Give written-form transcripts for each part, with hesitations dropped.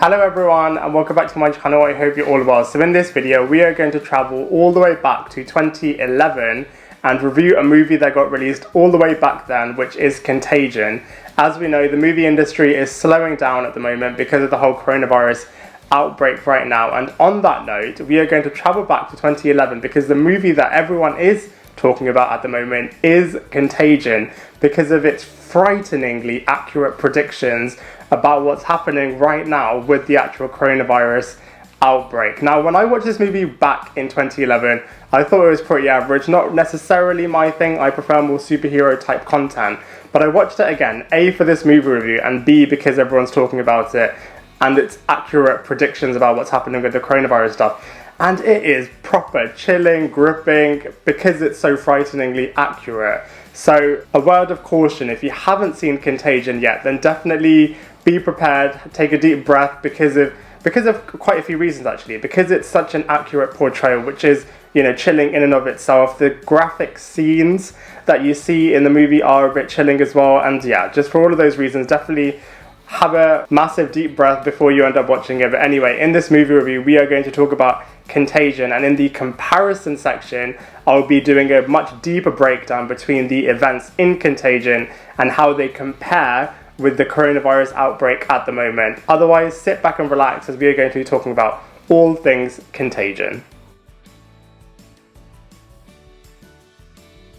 Hello everyone and welcome back to my channel. I hope you're all well. So in this video we are going to travel all the way back to 2011 and review a movie that got released all the way back then, which is Contagion. As we know, the movie industry is slowing down at the moment because of the whole coronavirus outbreak right now, and on that note we are going to travel back to 2011 because the movie that everyone is talking about at the moment is Contagion because of its frighteningly accurate predictions about what's happening right now with the actual coronavirus outbreak. Now, when I watched this movie back in 2011, I thought it was pretty average, not necessarily my thing. I prefer more superhero type content, but I watched it again, A, for this movie review, and B, because everyone's talking about it and its accurate predictions about what's happening with the coronavirus stuff. And it is proper chilling, gripping, because it's so frighteningly accurate. So a word of caution, if you haven't seen Contagion yet, then definitely be prepared, take a deep breath because of quite a few reasons actually. Because it's such an accurate portrayal, which is, you know, chilling in and of itself. The graphic scenes that you see in the movie are a bit chilling as well. And yeah, just for all of those reasons, definitely have a massive deep breath before you end up watching it. But anyway, in this movie review, we are going to talk about Contagion, and in the comparison section, I'll be doing a much deeper breakdown between the events in Contagion and how they compare with the coronavirus outbreak at the moment. Otherwise, sit back and relax as we are going to be talking about all things Contagion.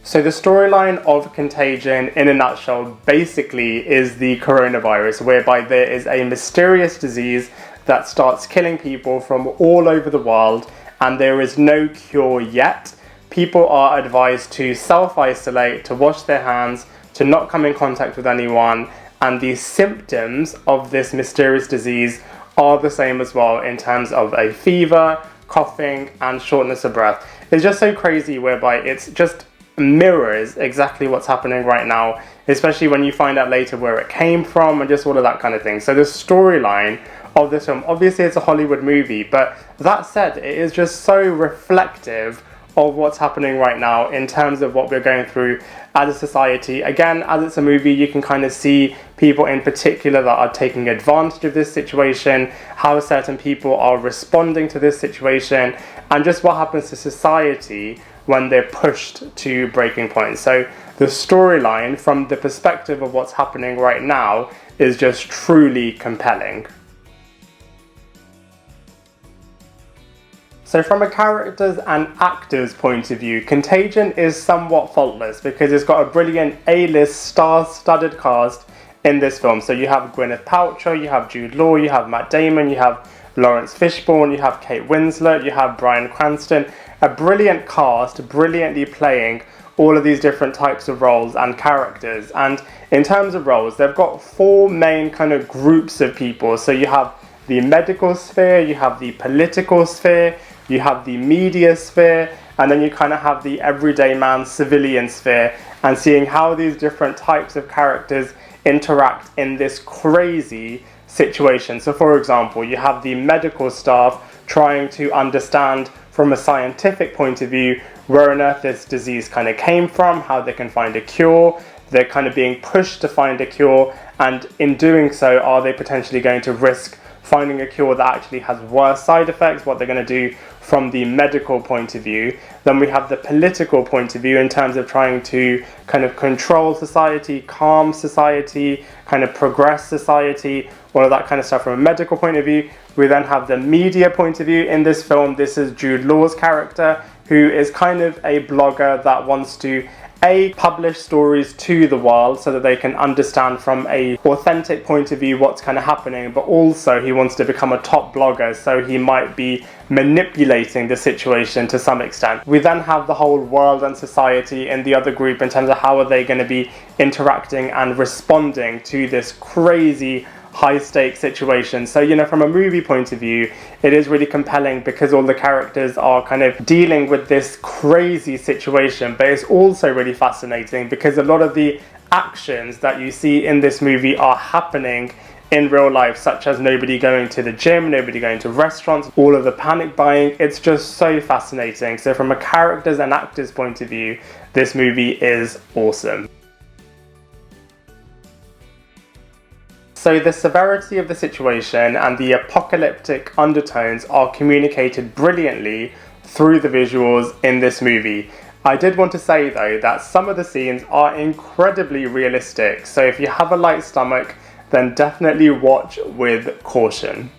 So the storyline of Contagion, in a nutshell, basically is the coronavirus, whereby there is a mysterious disease that starts killing people from all over the world, and there is no cure yet. People are advised to self-isolate, to wash their hands, to not come in contact with anyone, and the symptoms of this mysterious disease are the same as well in terms of a fever, coughing, and shortness of breath. It's just so crazy, whereby it's just mirrors exactly what's happening right now, especially when you find out later where it came from and just all of that kind of thing. So the storyline of this film, obviously it's a Hollywood movie, but that said, it is just so reflective of what's happening right now in terms of what we're going through as a society. Again, as it's a movie, you can kind of see people in particular that are taking advantage of this situation, how certain people are responding to this situation, and just what happens to society when they're pushed to breaking points. So the storyline from the perspective of what's happening right now is just truly compelling. So from a characters and actors point of view, Contagion is somewhat faultless because it's got a brilliant A-list star-studded cast in this film. So you have Gwyneth Paltrow, you have Jude Law, you have Matt Damon, you have Lawrence Fishburne, you have Kate Winslet, you have Bryan Cranston. A brilliant cast, brilliantly playing all of these different types of roles and characters. And in terms of roles, they've got four main kind of groups of people. So you have the medical sphere, you have the political sphere, you have the media sphere, and then you kind of have the everyday man civilian sphere, and seeing how these different types of characters interact in this crazy situation. So for example, you have the medical staff trying to understand from a scientific point of view where on earth this disease kind of came from, how they can find a cure. They're kind of being pushed to find a cure, and in doing so, are they potentially going to risk finding a cure that actually has worse side effects, what they're going to do from the medical point of view. Then we have the political point of view in terms of trying to kind of control society, calm society, kind of progress society, all of that kind of stuff from a medical point of view. We then have the media point of view. In this film, this is Jude Law's character, who is kind of a blogger that wants to publish stories to the world so that they can understand from a authentic point of view what's kind of happening, but also he wants to become a top blogger, so he might be manipulating the situation to some extent. We then have the whole world and society in the other group in terms of how are they going to be interacting and responding to this crazy high-stakes situation. So, you know, from a movie point of view, it is really compelling because all the characters are kind of dealing with this crazy situation, but it's also really fascinating because a lot of the actions that you see in this movie are happening in real life, such as nobody going to the gym, nobody going to restaurants, all of the panic buying. It's just so fascinating. So from a characters and actors point of view, this movie is awesome. So the severity of the situation and the apocalyptic undertones are communicated brilliantly through the visuals in this movie. I did want to say though that some of the scenes are incredibly realistic, so if you have a light stomach, then definitely watch with caution.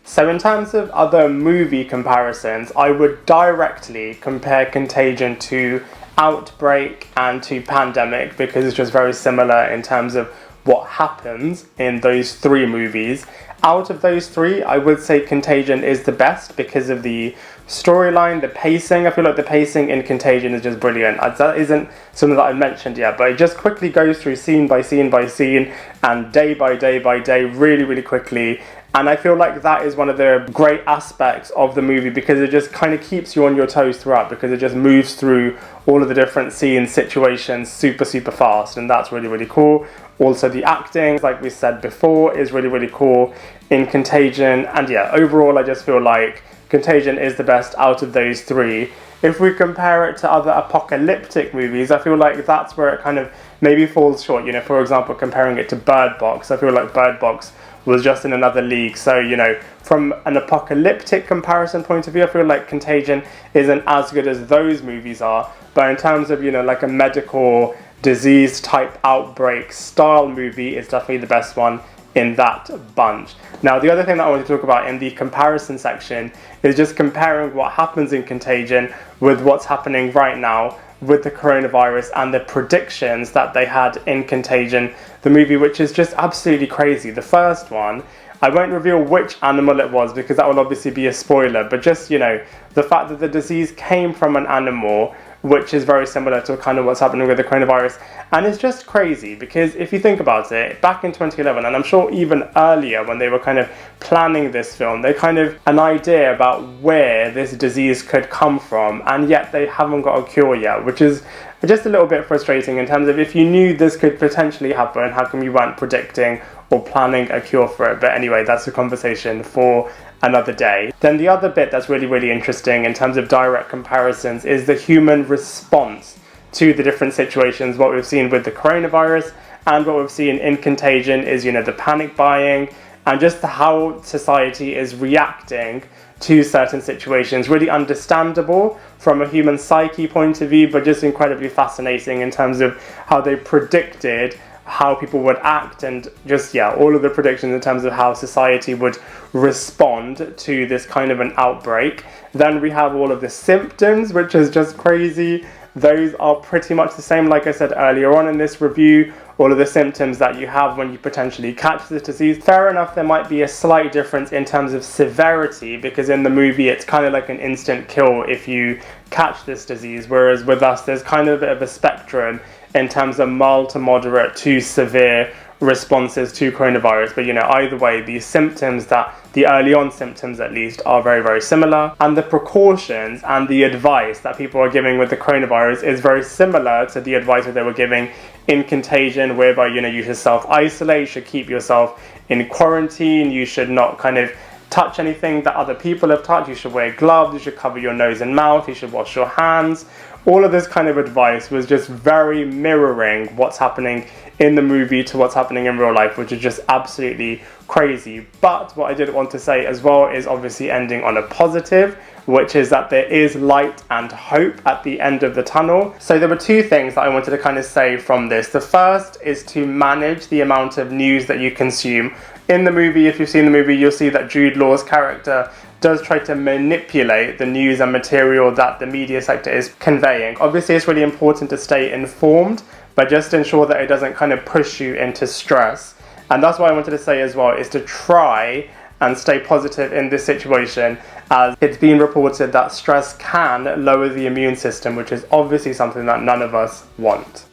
So in terms of other movie comparisons, I would directly compare Contagion to Outbreak and to Pandemic because it's just very similar in terms of what happens in those three movies. Out of those three, I would say Contagion is the best because of the storyline, the pacing. I feel like the pacing in Contagion is just brilliant. That isn't something that I mentioned yet, but it just quickly goes through scene by scene by scene and day by day by day really, really quickly. And I feel like that is one of the great aspects of the movie because it just kind of keeps you on your toes throughout because it just moves through all of the different scenes, situations super, super fast. And that's really, really cool. Also the acting, like we said before, is really, really cool in Contagion. And yeah, overall, I just feel like Contagion is the best out of those three. If we compare it to other apocalyptic movies, I feel like that's where it kind of maybe falls short. You know, for example, comparing it to Bird Box, I feel like Bird Box was just in another league. So, you know, from an apocalyptic comparison point of view, I feel like Contagion isn't as good as those movies are. But in terms of, you know, like a medical disease type outbreak style movie, it's definitely the best one in that bunch. Now, the other thing that I want to talk about in the comparison section is just comparing what happens in Contagion with what's happening right now with the coronavirus and the predictions that they had in Contagion, the movie, which is just absolutely crazy. The first one, I won't reveal which animal it was because that will obviously be a spoiler, but just, you know, the fact that the disease came from an animal, which is very similar to kind of what's happening with the coronavirus. And it's just crazy because if you think about it, back in 2011, and I'm sure even earlier when they were kind of planning this film, they kind of an idea about where this disease could come from, and yet they haven't got a cure yet, which is just a little bit frustrating in terms of if you knew this could potentially happen, how come you weren't predicting or planning a cure for it? But anyway, that's a conversation for another day. Then the other bit that's really, really interesting in terms of direct comparisons is the human response to the different situations. What we've seen with the coronavirus and what we've seen in Contagion is, you know, the panic buying and just how society is reacting to certain situations. Really understandable from a human psyche point of view, but just incredibly fascinating in terms of how they predicted how people would act and just, yeah, all of the predictions in terms of how society would respond to this kind of an outbreak. Then we have all of the symptoms, which is just crazy. Those are pretty much the same, like I said earlier on in this review, all of the symptoms that you have when you potentially catch this disease. Fair enough, there might be a slight difference in terms of severity because in the movie it's kind of like an instant kill if you catch this disease, whereas with us there's kind of a bit of a spectrum in terms of mild to moderate to severe responses to coronavirus. But, you know, either way, the symptoms, that the early on symptoms at least, are very, very similar. And the precautions and the advice that people are giving with the coronavirus is very similar to the advice that they were giving in Contagion, whereby, you know, you should self-isolate, you should keep yourself in quarantine, you should not kind of touch anything that other people have touched, you should wear gloves, you should cover your nose and mouth, you should wash your hands. All of this kind of advice was just very mirroring what's happening in the movie to what's happening in real life, which is just absolutely crazy. But what I did want to say as well is obviously ending on a positive, which is that there is light and hope at the end of the tunnel. So there were two things that I wanted to kind of say from this. The first is to manage the amount of news that you consume. In the movie, if you've seen the movie, you'll see that Jude Law's character does try to manipulate the news and material that the media sector is conveying. Obviously, it's really important to stay informed, but just ensure that it doesn't kind of push you into stress. And that's what I wanted to say as well, is to try and stay positive in this situation, as it's been reported that stress can lower the immune system, which is obviously something that none of us want.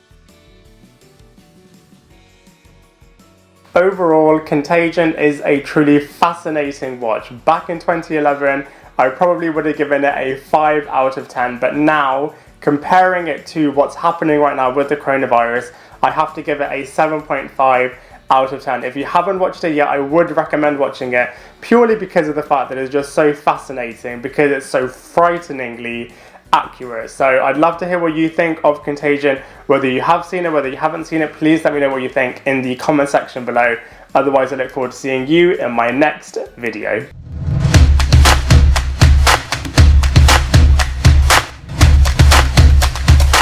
Overall, Contagion is a truly fascinating watch. Back in 2011, I probably would have given it a 5 out of 10, but now, comparing it to what's happening right now with the coronavirus, I have to give it a 7.5 out of 10. If you haven't watched it yet, I would recommend watching it, purely because of the fact that it's just so fascinating, because it's so frighteningly accurate. So I'd love to hear what you think of Contagion, whether you have seen it, whether you haven't seen it. Please let me know what you think in the comment section below. Otherwise, I look forward to seeing you in my next video.